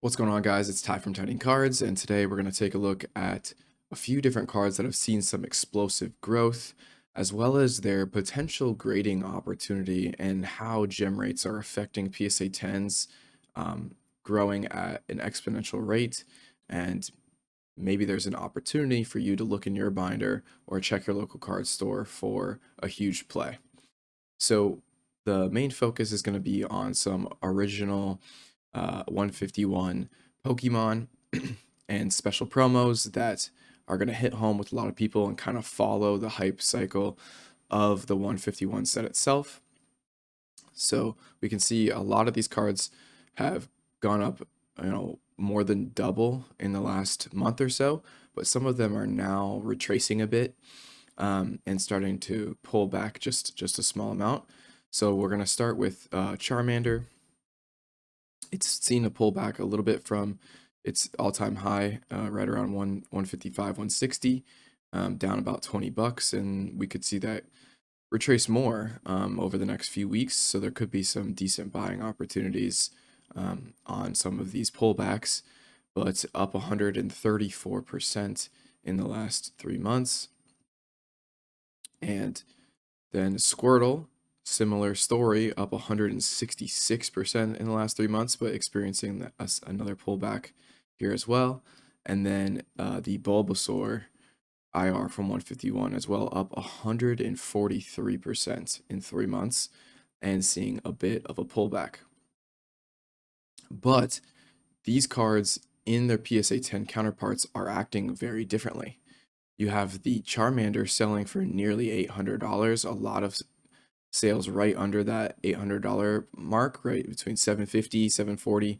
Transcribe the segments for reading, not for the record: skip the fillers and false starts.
What's going on, guys? It's Ty from Tiny Cards, and today we're going to take a look at a few different cards that have seen some explosive growth, as well as their potential grading opportunity and how gem rates are affecting PSA 10s growing at an exponential rate. And maybe there's an opportunity for you to look in your binder or check your local card store for a huge play. So the main focus is going to be on some original 151 Pokemon and special promos that are going to hit home with a lot of people and kind of follow the hype cycle of the 151 set itself. So we can see a lot of these cards have gone up, more than double in the last month or so, but some of them are now retracing a bit and starting to pull back just a small amount. So we're going to start with Charmander. It's seen a pullback a little bit from its all-time high, right around 155, 160, down about $20, and we could see that retrace more over the next few weeks. So there could be some decent buying opportunities on some of these pullbacks, but up 134% in the last 3 months. And then Squirtle, similar story, up 166% in the last 3 months, but experiencing another pullback here as well. And then the Bulbasaur IR from 151 as well, up 143% in 3 months and seeing a bit of a pullback. But these cards in their PSA 10 counterparts are acting very differently. You have the Charmander selling for nearly $800, a lot of sales right under that $800 mark, right between $750, $740.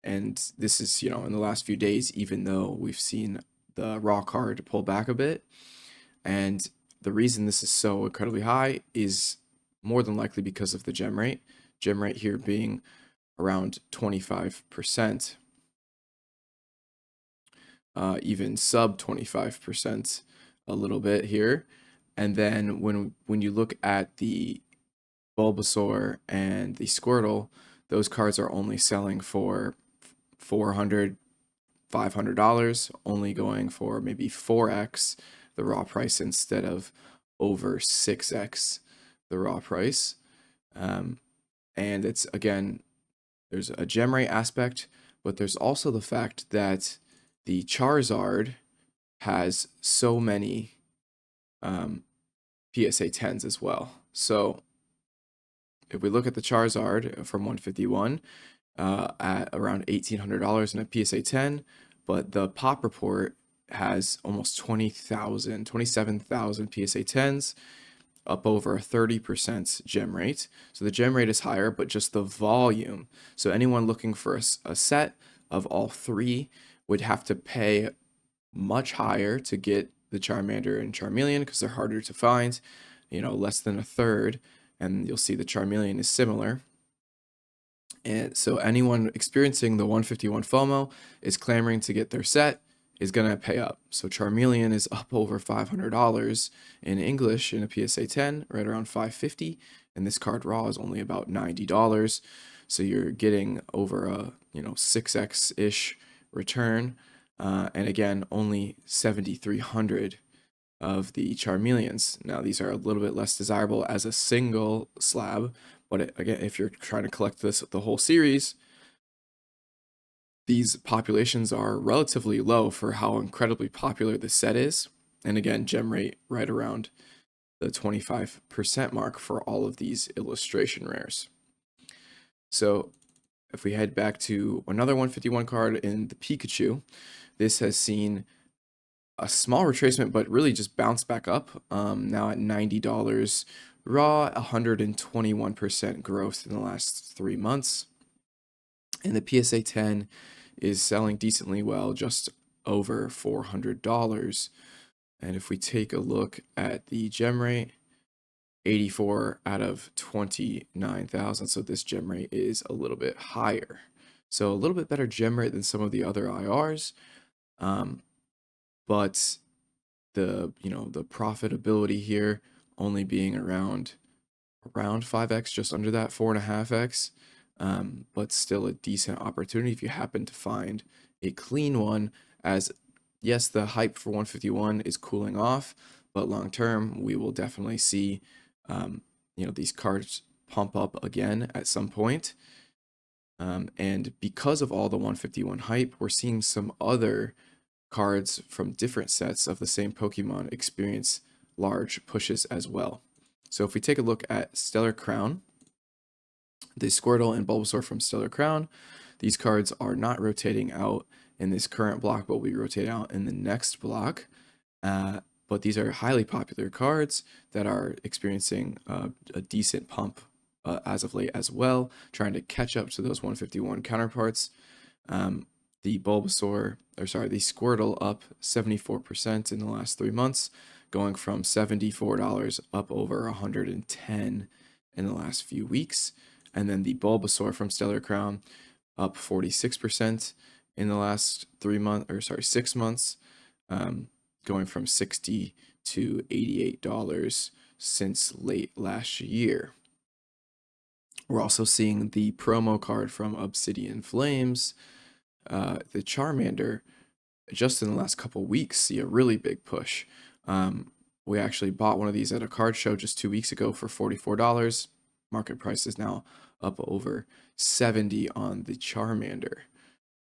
And this is, in the last few days, even though we've seen the raw card pull back a bit. And the reason this is so incredibly high is more than likely because of the gem rate. Gem rate here being around 25%, even sub 25% a little bit here. And then when you look at the Bulbasaur and the Squirtle, those cards are only selling for $400, $500, only going for maybe 4x the raw price instead of over 6x the raw price. And it's, again, there's a gem rate aspect, but there's also the fact that the Charizard has so many PSA 10s as well. So if we look at the Charizard from 151 at around $1,800 in a PSA 10, but the pop report has almost 27,000 PSA 10s, up over a 30% gem rate. So the gem rate is higher, but just the volume. So anyone looking for a set of all three would have to pay much higher to get the Charmander and Charmeleon because they're harder to find, less than a third. And you'll see the Charmeleon is similar. And so anyone experiencing the 151 FOMO is clamoring to get their set, is going to pay up. So Charmeleon is up over $500 in English in a PSA 10, right around $550, and this card raw is only about $90. So you're getting over a 6x-ish return, and again, only 7,300 of the Charmeleons. Now these are a little bit less desirable as a single slab, but again, if you're trying to collect the whole series, these populations are relatively low for how incredibly popular the set is. And again, gem rate right around the 25% mark for all of these illustration rares. So if we head back to another 151 card in the Pikachu, this has seen a small retracement, but really just bounced back up, now at $90 raw, 121% growth in the last 3 months. And the PSA 10 is selling decently well, just over $400. And if we take a look at the gem rate, 84 out of 29,000. So this gem rate is a little bit higher. So a little bit better gem rate than some of the other IRs. But the profitability here only being around 5x, just under that, 4.5x. but still a decent opportunity if you happen to find a clean one. As yes, the hype for 151 is cooling off, but long term, we will definitely see, um, these cards pump up again at some point. And because of all the 151 hype, we're seeing some other cards from different sets of the same Pokemon experience large pushes as well. So if we take a look at Stellar Crown, the Squirtle and Bulbasaur from Stellar Crown, these cards are not rotating out in this current block, but will rotate out in the next block. But these are highly popular cards that are experiencing a decent pump as of late as well, trying to catch up to those 151 counterparts. The Squirtle up 74% in the last 3 months, going from $74 up over 110 in the last few weeks. And then the Bulbasaur from Stellar Crown up 46% in the last 6 months, going from $60 to $88 since late last year. We're also seeing the promo card from Obsidian Flames, the Charmander, just in the last couple weeks, see a really big push. We actually bought one of these at a card show just 2 weeks ago for $44. Market price is now up over 70 on the Charmander.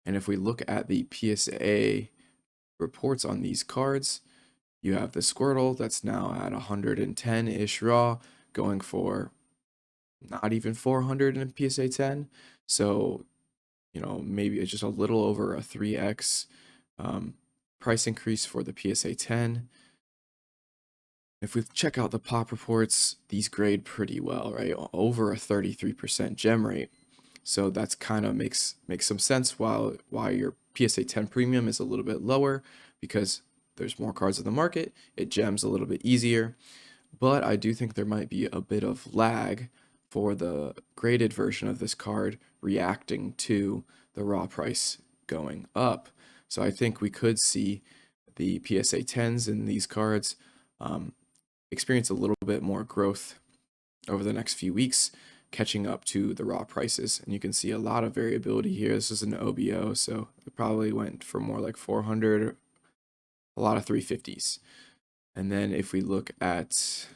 And if we look at the PSA reports on these cards, you have the Squirtle that's now at 110-ish raw, going for not even 400 in PSA 10. So, maybe it's just a little over a 3x price increase for the PSA 10. If we check out the pop reports, these grade pretty well, right? Over a 33% gem rate. So that's kind of makes some sense why your PSA 10 premium is a little bit lower, because there's more cards in the market. It gems a little bit easier. But I do think there might be a bit of lag for the graded version of this card reacting to the raw price going up. So I think we could see the PSA 10s in these cards experience a little bit more growth over the next few weeks, catching up to the raw prices. And you can see a lot of variability here. This is an OBO, so it probably went for more like 400, a lot of 350s. And then if we look at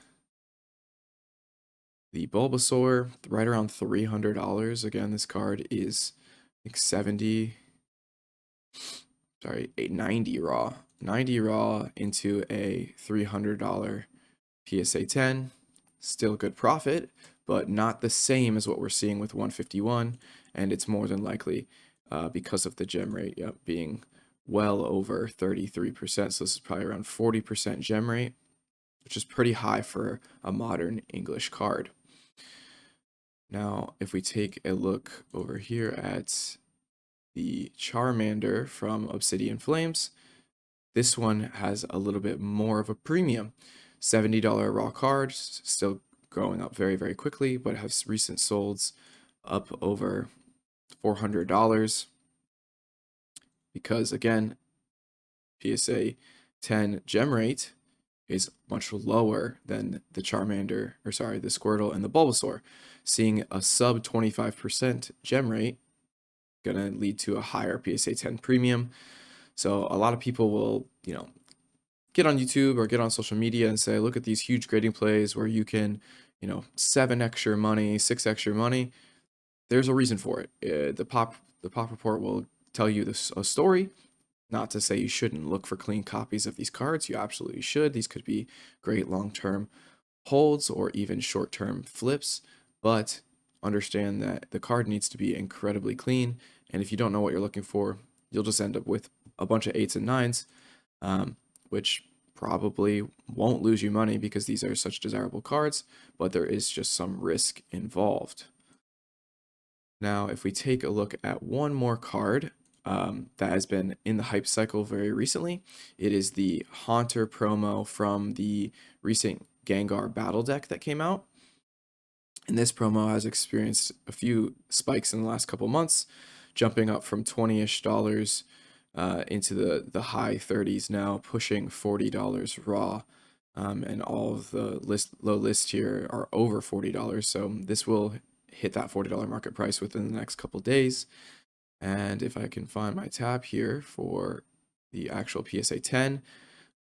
the Bulbasaur, right around $300. Again, this card is, I think, 90 raw. 90 raw into a $300 PSA 10. Still good profit, but not the same as what we're seeing with 151. And it's more than likely because of the gem rate being well over 33%. So this is probably around 40% gem rate, which is pretty high for a modern English card. Now, if we take a look over here at the Charmander from Obsidian Flames, this one has a little bit more of a premium. $70 raw card, still growing up very, very quickly, but has recent solds up over $400 because, again, PSA 10 gem rate is much lower than the Charmander, the Squirtle and the Bulbasaur. Seeing a sub 25% gem rate gonna lead to a higher PSA 10 premium. So a lot of people will, get on YouTube or get on social media and say, look at these huge grading plays where you can, 7x your money, 6x your money. There's a reason for it. The pop report will tell you a story. Not to say you shouldn't look for clean copies of these cards. You absolutely should. These could be great long-term holds or even short-term flips, but understand that the card needs to be incredibly clean. And if you don't know what you're looking for, you'll just end up with a bunch of 8s and 9s, which probably won't lose you money because these are such desirable cards, but there is just some risk involved. Now, if we take a look at one more card that has been in the hype cycle very recently, it is the Haunter promo from the recent Gengar battle deck that came out. And this promo has experienced a few spikes in the last couple months, jumping up from $20-ish into the high 30s now, pushing $40 raw. And all of the low list here are over $40. So this will hit that $40 market price within the next couple days. And if I can find my tab here for the actual PSA 10,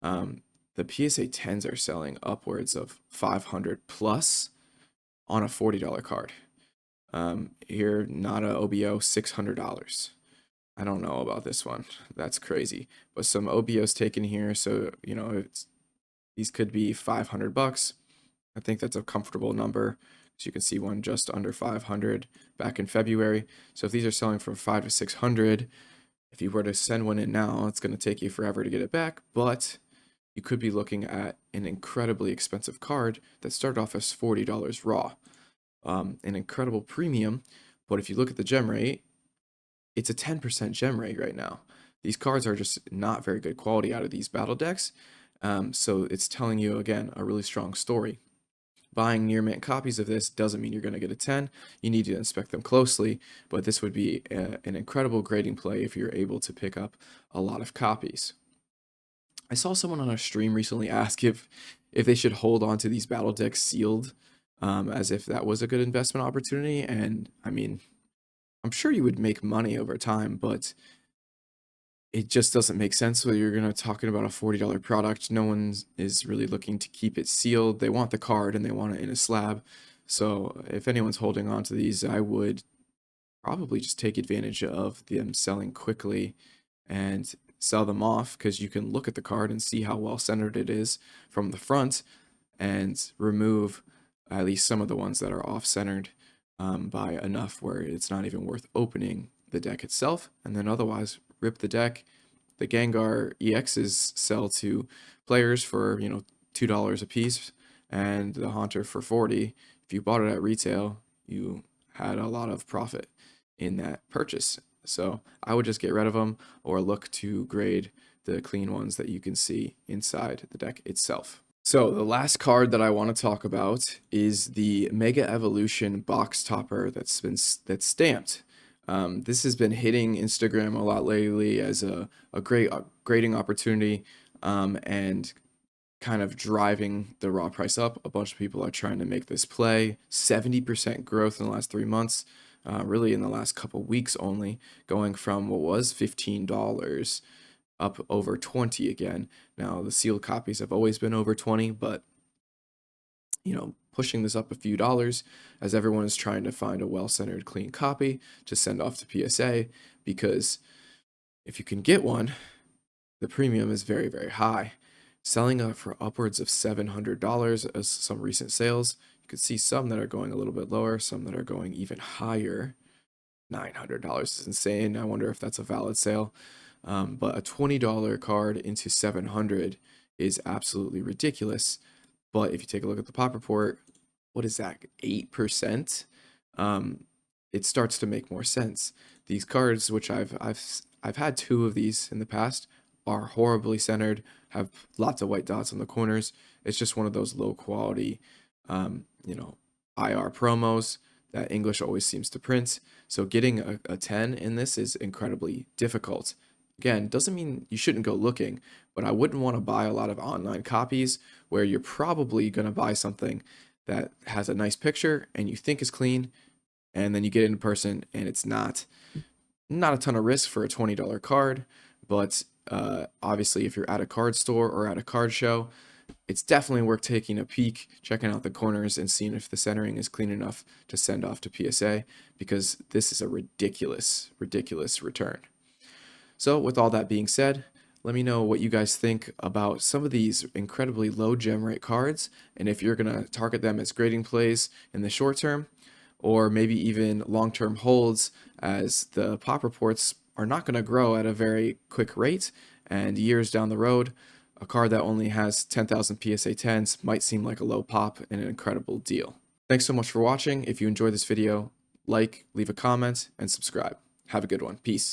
um, the PSA 10s are selling upwards of 500 plus on a $40 card. Here, not a OBO, $600. I don't know about this one. That's crazy. But some OBOs taken here, so these could be 500 bucks. I think that's a comfortable number. So you can see one just under 500 back in February. So if these are selling for 5 to 600, if you were to send one in now, it's going to take you forever to get it back, but you could be looking at an incredibly expensive card that started off as $40 raw. An incredible premium, but if you look at the gem rate, it's a 10% gem rate right now. These cards are just not very good quality out of these battle decks, so it's telling you, again, a really strong story. Buying near mint copies of this doesn't mean you're going to get a 10. You need to inspect them closely, but this would be an incredible grading play if you're able to pick up a lot of copies. I saw someone on a stream recently ask if they should hold on to these battle decks sealed, as if that was a good investment opportunity. And I mean, I'm sure you would make money over time, but it just doesn't make sense whether you're going to talking about a $40 product. No one is really looking to keep it sealed. They want the card and they want it in a slab. So if anyone's holding on to these, I would probably just take advantage of them selling quickly and sell them off, because you can look at the card and see how well centered it is from the front and remove at least some of the ones that are off centered by enough where it's not even worth opening the deck itself, and then otherwise rip the deck. The Gengar EXs sell to players for $2 a piece, and the Haunter for 40. If you bought it at retail, you had a lot of profit in that purchase. So I would just get rid of them or look to grade the clean ones that you can see inside the deck itself. So the last card that I want to talk about is the Mega Evolution box topper that's stamped. This has been hitting Instagram a lot lately as a great grading opportunity, and kind of driving the raw price up. A bunch of people are trying to make this play. 70% growth in the last 3 months, really in the last couple weeks only, going from what was $15 up over 20 again. Now the sealed copies have always been over 20, but pushing this up a few dollars as everyone is trying to find a well-centered clean copy to send off to PSA, because if you can get one, the premium is very, very high. Selling up for upwards of $700 as some recent sales. You could see some that are going a little bit lower, some that are going even higher. $900 is insane. I wonder if that's a valid sale. But a $20 card into 700 is absolutely ridiculous. But if you take a look at the pop report, what is that, 8%? It starts to make more sense. These cards, which I've had 2 of these in the past, are horribly centered, have lots of white dots on the corners. It's just one of those low quality, IR promos that English always seems to print. So getting a 10 in this is incredibly difficult. Again, doesn't mean you shouldn't go looking, but I wouldn't want to buy a lot of online copies where you're probably going to buy something that has a nice picture and you think is clean, and then you get it in person and it's not a ton of risk for a $20 card. But obviously, if you're at a card store or at a card show, it's definitely worth taking a peek, checking out the corners and seeing if the centering is clean enough to send off to PSA, because this is a ridiculous return. So with all that being said, let me know what you guys think about some of these incredibly low gem rate cards, and if you're going to target them as grading plays in the short term, or maybe even long-term holds, as the pop reports are not going to grow at a very quick rate, and years down the road, a card that only has 10,000 PSA 10s might seem like a low pop and an incredible deal. Thanks so much for watching. If you enjoyed this video, leave a comment, and subscribe. Have a good one. Peace.